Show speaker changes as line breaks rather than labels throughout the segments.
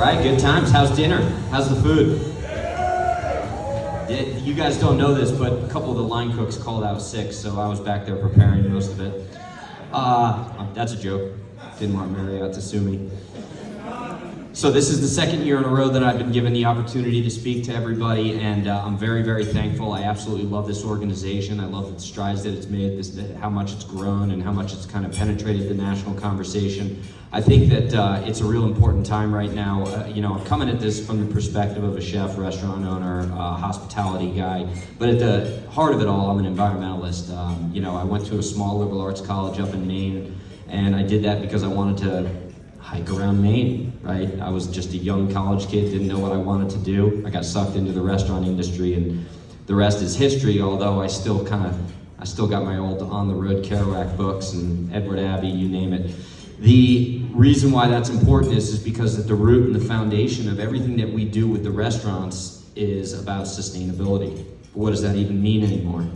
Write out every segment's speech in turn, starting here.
right, good times. How's dinner? How's the food? You guys don't know this, but a couple of the line cooks called out sick, so I was back there preparing most of it. That's a joke. Didn't want Marriott to sue me. So this is the second year in a row that I've been given the opportunity to speak to everybody, and I'm very, very thankful. I absolutely love this organization. I love the strides that it's made, how much it's grown, and how much it's kind of penetrated the national conversation. I think that it's a real important time right now. I'm coming at this from the perspective of a chef, restaurant owner, hospitality guy, but at the heart of it all, I'm an environmentalist. I went to a small liberal arts college up in Maine, and I did that because I wanted to hike around Maine, right? I was just a young college kid, didn't know what I wanted to do. I got sucked into the restaurant industry, and the rest is history, although I still got my old On the Road Kerouac books and Edward Abbey, you name it. The reason why that's important is because at the root and the foundation of everything that we do with the restaurants is about sustainability. But what does that even mean anymore?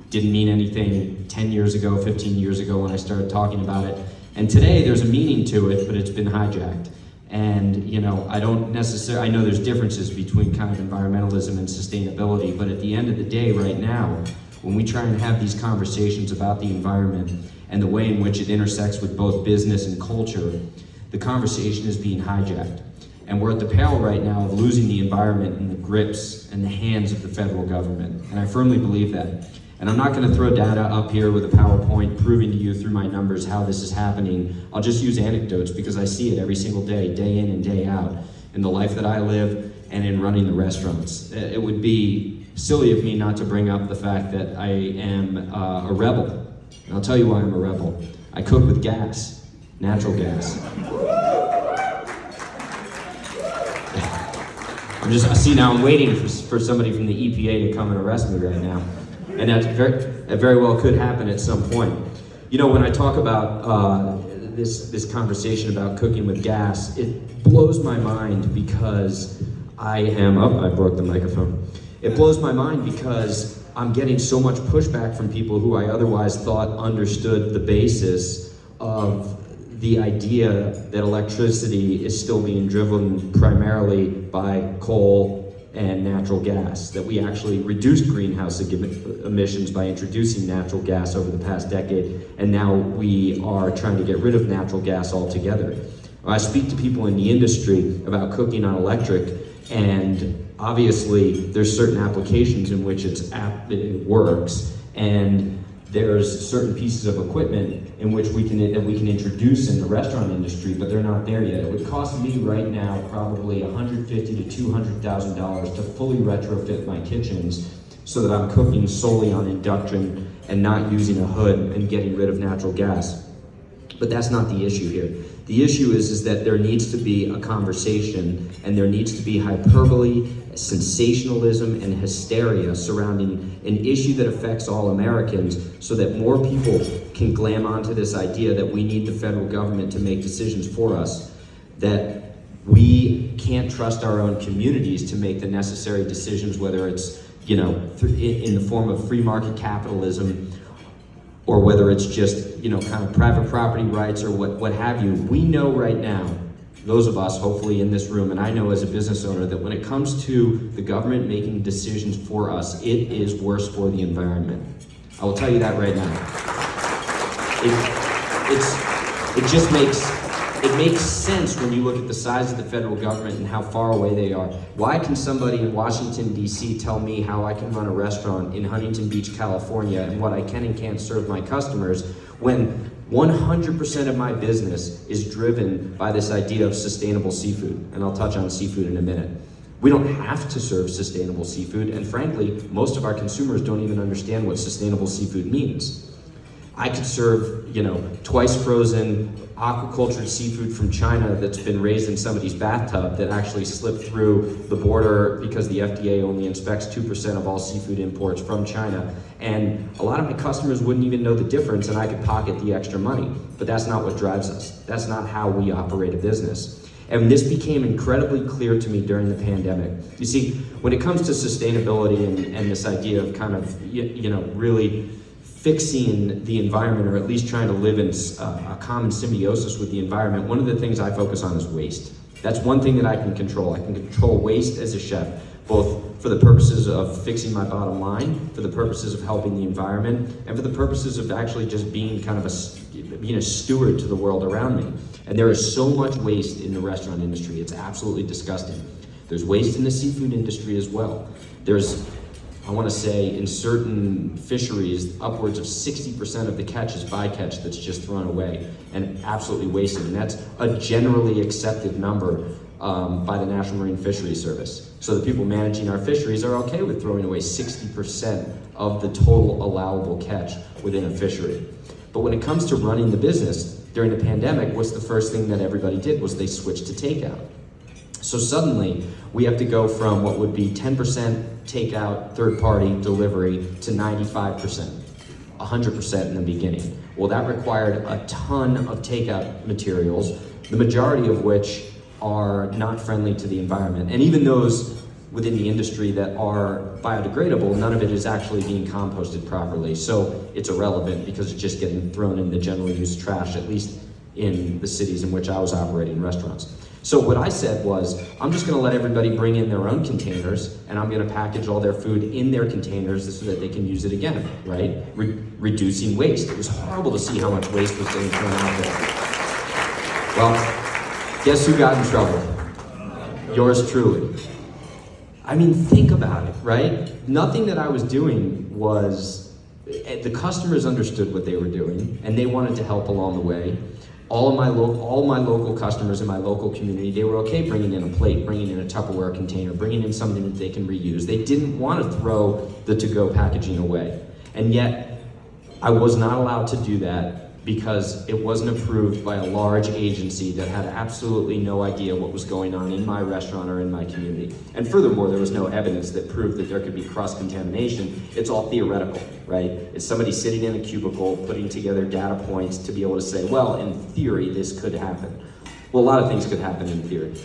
Didn't mean anything 10 years ago, 15 years ago when I started talking about it. And today there's a meaning to it, but it's been hijacked. And I know there's differences between kind of environmentalism and sustainability, but at the end of the day right now, when we try and have these conversations about the environment and the way in which it intersects with both business and culture, the conversation is being hijacked. And we're at the peril right now of losing the environment in the grips and the hands of the federal government. And I firmly believe that. And I'm not going to throw data up here with a PowerPoint proving to you through my numbers how this is happening. I'll just use anecdotes because I see it every single day, day in and day out, in the life that I live and in running the restaurants. It would be silly of me not to bring up the fact that I am a rebel. And I'll tell you why I'm a rebel. I cook with gas, natural gas. I'm waiting for somebody from the EPA to come and arrest me right now. And that very well could happen at some point. When I talk about this conversation about cooking with gas, it blows my mind because I broke the microphone. It blows my mind because I'm getting so much pushback from people who I otherwise thought understood the basis of the idea that electricity is still being driven primarily by coal and natural gas, that we actually reduced greenhouse emissions by introducing natural gas over the past decade, and now we are trying to get rid of natural gas altogether. I speak to people in the industry about cooking on electric, and obviously there's certain applications in which it works, and there's certain pieces of equipment in which we can introduce in the restaurant industry, but they're not there yet. It would cost me right now probably $150,000 to $200,000 to fully retrofit my kitchens so that I'm cooking solely on induction and not using a hood and getting rid of natural gas. But that's not the issue here. The issue is that there needs to be a conversation, and there needs to be hyperbole, sensationalism, and hysteria surrounding an issue that affects all Americans, so that more people can glam onto this idea that we need the federal government to make decisions for us, that we can't trust our own communities to make the necessary decisions, whether it's in the form of free market capitalism, or whether it's just kind of private property rights or what have you. We know right now, those of us hopefully in this room, and I know as a business owner, that when it comes to the government making decisions for us, it is worse for the environment. I will tell you that right now. It makes sense when you look at the size of the federal government and how far away they are. Why can somebody in Washington, D.C. tell me how I can run a restaurant in Huntington Beach, California, and what I can and can't serve my customers, when 100% of my business is driven by this idea of sustainable seafood? And I'll touch on seafood in a minute. We don't have to serve sustainable seafood, and frankly, most of our consumers don't even understand what sustainable seafood means. I could serve, twice frozen aquacultured seafood from China that's been raised in somebody's bathtub that actually slipped through the border because the FDA only inspects 2% of all seafood imports from China. And a lot of my customers wouldn't even know the difference, and I could pocket the extra money. But that's not what drives us. That's not how we operate a business. And this became incredibly clear to me during the pandemic. You see, when it comes to sustainability and this idea of kind of, really fixing the environment, or at least trying to live in a common symbiosis with the environment, one of the things I focus on is waste. That's one thing that I can control. I can control waste as a chef, both for the purposes of fixing my bottom line, for the purposes of helping the environment, and for the purposes of actually just being kind of being a steward to the world around me. And there is so much waste in the restaurant industry. It's absolutely disgusting. There's waste in the seafood industry as well. There's, I want to say, in certain fisheries, upwards of 60% of the catch is bycatch that's just thrown away and absolutely wasted. And that's a generally accepted number by the National Marine Fisheries Service. So the people managing our fisheries are okay with throwing away 60% of the total allowable catch within a fishery. But when it comes to running the business, during the pandemic, what's the first thing that everybody did was they switched to takeout. So suddenly, we have to go from what would be 10% takeout, third-party delivery to 95%, 100% in the beginning. Well, that required a ton of takeout materials, the majority of which are not friendly to the environment. And even those within the industry that are biodegradable, none of it is actually being composted properly. So it's irrelevant because it's just getting thrown in the general use trash, at least in the cities in which I was operating restaurants. So what I said was, I'm just gonna let everybody bring in their own containers, and I'm gonna package all their food in their containers so that they can use it again, right? Reducing waste. It was horrible to see how much waste was getting thrown out there. Well, guess who got in trouble? Yours truly. I mean, think about it, right? Nothing that I was doing was, the customers understood what they were doing, and they wanted to help along the way. All my local customers in my local community, they were okay bringing in a plate, bringing in a Tupperware container, bringing in something that they can reuse. They didn't want to throw the to-go packaging away. And yet, I was not allowed to do that because it wasn't approved by a large agency that had absolutely no idea what was going on in my restaurant or in my community. And furthermore, there was no evidence that proved that there could be cross-contamination. It's all theoretical, right? It's somebody sitting in a cubicle putting together data points to be able to say, well, in theory, this could happen. Well, a lot of things could happen in theory.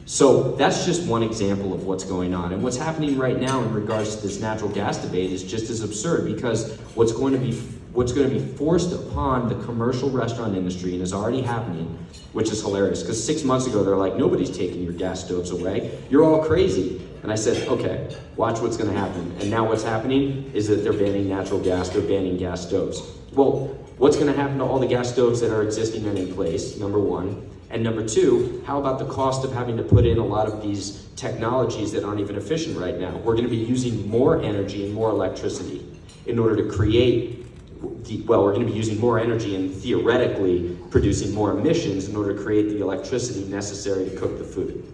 So that's just one example of what's going on. And what's happening right now in regards to this natural gas debate is just as absurd, because what's going to be forced upon the commercial restaurant industry, and is already happening, which is hilarious, because 6 months ago they're like, nobody's taking your gas stoves away, you're all crazy. And I said, okay, watch what's gonna happen. And now what's happening is that they're banning natural gas, they're banning gas stoves. Well, what's gonna happen to all the gas stoves that are existing and in place, number one? And number two, how about the cost of having to put in a lot of these technologies that aren't even efficient right now? We're gonna be using more energy and more electricity in order to create, well, we're going to be using more energy and theoretically producing more emissions in order to create the electricity necessary to cook the food.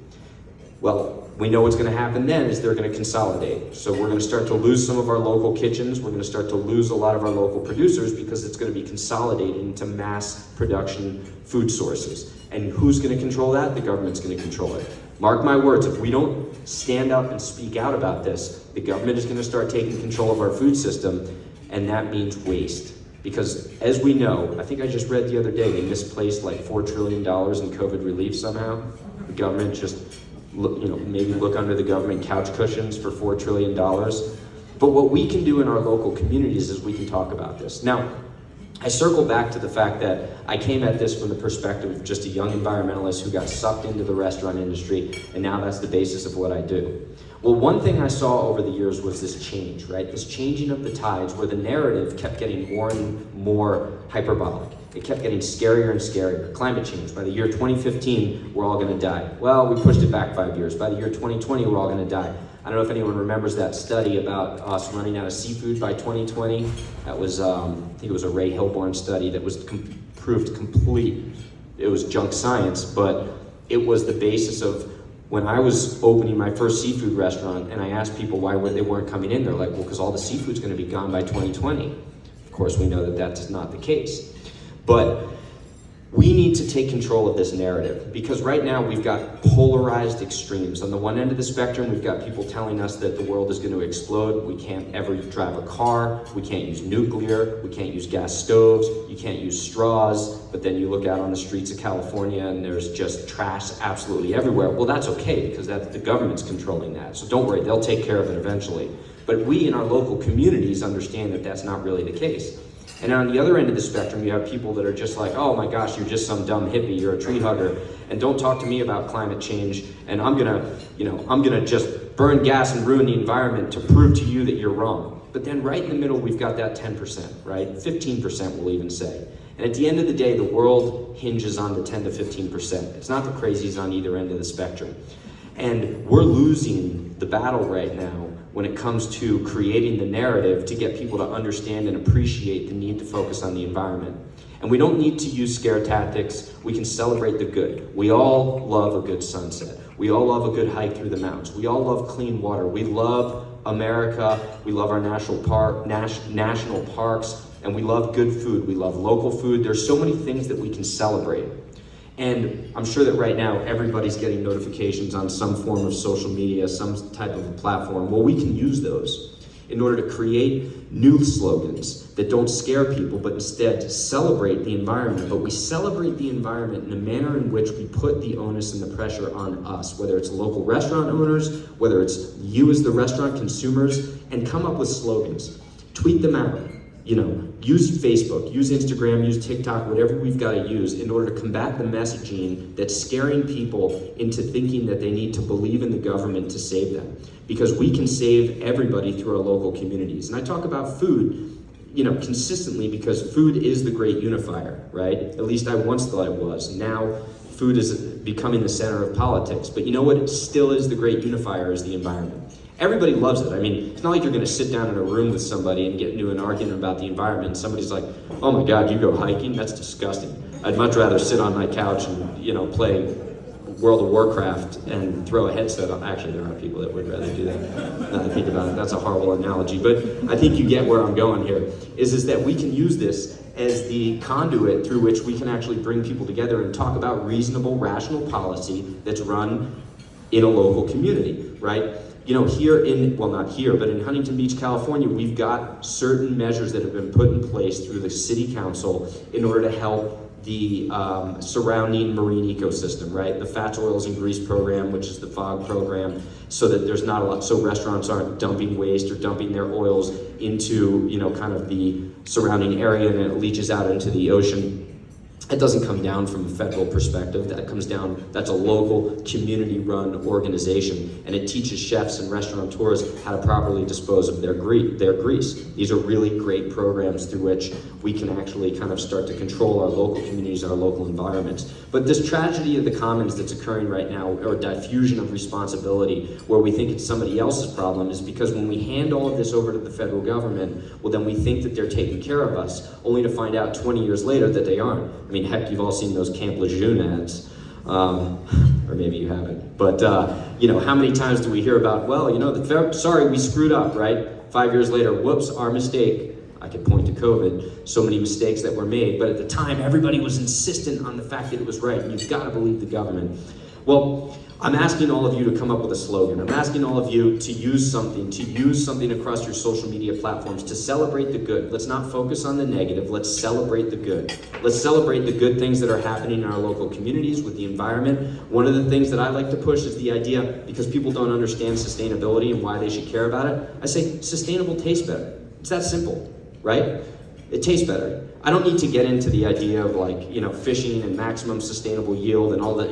Well, we know what's going to happen then is they're going to consolidate. So we're going to start to lose some of our local kitchens. We're going to start to lose a lot of our local producers because it's going to be consolidated into mass production food sources. And who's going to control that? The government's going to control it. Mark my words, if we don't stand up and speak out about this, the government is going to start taking control of our food system. And that means waste. Because as we know, I think I just read the other day, they misplaced like $4 trillion in COVID relief somehow. The government just, maybe look under the government couch cushions for $4 trillion. But what we can do in our local communities is we can talk about this. Now, I circle back to the fact that I came at this from the perspective of just a young environmentalist who got sucked into the restaurant industry, and now that's the basis of what I do. Well, one thing I saw over the years was this change, right? This changing of the tides where the narrative kept getting more and more hyperbolic. It kept getting scarier and scarier. Climate change, by the year 2015, we're all gonna die. Well, we pushed it back 5 years. By the year 2020, we're all gonna die. I don't know if anyone remembers that study about us running out of seafood by 2020. That was, I think it was a Ray Hilborn study that was proved complete. It was junk science, but it was the basis of when I was opening my first seafood restaurant and I asked people why they weren't coming in. They're like, well, because all the seafood's gonna be gone by 2020. Of course, we know that that's not the case. But we need to take control of this narrative, because right now we've got polarized extremes. On the one end of the spectrum, we've got people telling us that the world is going to explode. We can't ever drive a car. We can't use nuclear. We can't use gas stoves. You can't use straws. But then you look out on the streets of California and there's just trash absolutely everywhere. Well, that's okay, because the government's controlling that. So don't worry, they'll take care of it eventually. But we in our local communities understand that that's not really the case. And on the other end of the spectrum, you have people that are just like, oh my gosh, you're just some dumb hippie, you're a tree hugger, and don't talk to me about climate change, and I'm gonna just burn gas and ruin the environment to prove to you that you're wrong. But then right in the middle, we've got that 10%, right? 15% we'll even say. And at the end of the day, the world hinges on the 10 to 15%. It's not the crazies on either end of the spectrum. And we're losing the battle right now when it comes to creating the narrative to get people to understand and appreciate the need to focus on the environment. And we don't need to use scare tactics. We can celebrate the good. We all love a good sunset. We all love a good hike through the mountains. We all love clean water. We love America. We love our national parks, and we love good food. We love local food. There's so many things that we can celebrate. And I'm sure that right now everybody's getting notifications on some form of social media, some type of a platform. Well, we can use those in order to create new slogans that don't scare people, but instead celebrate the environment. But we celebrate the environment in a manner in which we put the onus and the pressure on us, whether it's local restaurant owners, whether it's you as the restaurant consumers, and come up with slogans. Tweet them out. Use Facebook, use Instagram, use TikTok, whatever we've got to use in order to combat the messaging that's scaring people into thinking that they need to believe in the government to save them. Because we can save everybody through our local communities. And I talk about food, consistently because food is the great unifier, right? At least I once thought it was. Now, food is becoming the center of politics. But you know what still is the great unifier is the environment. Everybody loves it. I mean, it's not like you're going to sit down in a room with somebody and get into an argument about the environment and somebody's like, oh my God, you go hiking? That's disgusting. I'd much rather sit on my couch and, play World of Warcraft and throw a headset on. Actually, there are people that would rather do that. Now that I think about it, that's a horrible analogy. But I think you get where I'm going here, is that we can use this as the conduit through which we can actually bring people together and talk about reasonable, rational policy that's run in a local community, right? Not here, but in Huntington Beach, California, we've got certain measures that have been put in place through the city council in order to help the surrounding marine ecosystem, right? The fats, oils, and grease program, which is the FOG program, so that there's not a lot, so restaurants aren't dumping waste or dumping their oils into, kind of the surrounding area and it leaches out into the ocean. It doesn't come down from a federal perspective. That comes down, that's a local community-run organization, and it teaches chefs and restaurateurs how to properly dispose of their grease. These are really great programs through which we can actually kind of start to control our local communities, our local environments. But this tragedy of the commons that's occurring right now, or diffusion of responsibility, where we think it's somebody else's problem, is because when we hand all of this over to the federal government, well then we think that they're taking care of us, only to find out 20 years later that they aren't. I mean, heck, you've all seen those Camp Lejeune ads, or maybe you haven't. But how many times do we hear about, sorry, we screwed up, right? 5 years later, whoops, our mistake. I could point to COVID, so many mistakes that were made, but at the time, everybody was insistent on the fact that it was right, and you've got to believe the government. Well, I'm asking all of you to come up with a slogan. I'm asking all of you to use something across your social media platforms to celebrate the good. Let's not focus on the negative. Let's celebrate the good. Let's celebrate the good things that are happening in our local communities with the environment. One of the things that I like to push is the idea, because people don't understand sustainability and why they should care about it, I say sustainable tastes better. It's that simple, right? It tastes better. I don't need to get into the idea of fishing and maximum sustainable yield and all the,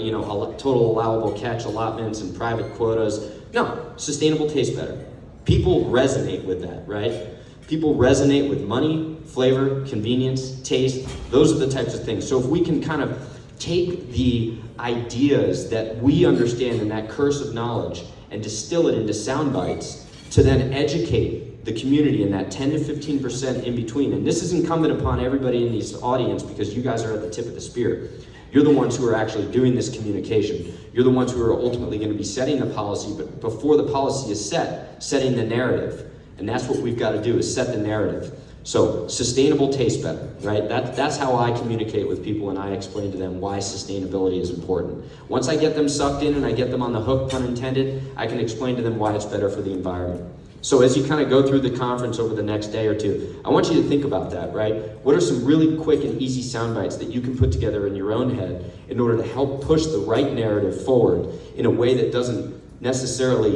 total allowable catch allotments and private quotas. No, sustainable tastes better. People resonate with that, right? People resonate with money, flavor, convenience, taste. Those are the types of things. So if we can kind of take the ideas that we understand in that curse of knowledge and distill it into sound bites to then educate the community in that 10 to 15% in between. And this is incumbent upon everybody in this audience because you guys are at the tip of the spear. You're the ones who are actually doing this communication. You're the ones who are ultimately going to be setting the policy, but before the policy is set, setting the narrative. And that's what we've got to do, is set the narrative. So sustainable tastes better, right? That's how I communicate with people, and I explain to them why sustainability is important. Once I get them sucked in and I get them on the hook, pun intended, I can explain to them why it's better for the environment. So as you kind of go through the conference over the next day or two, I want you to think about that, right? What are some really quick and easy sound bites that you can put together in your own head in order to help push the right narrative forward in a way that doesn't necessarily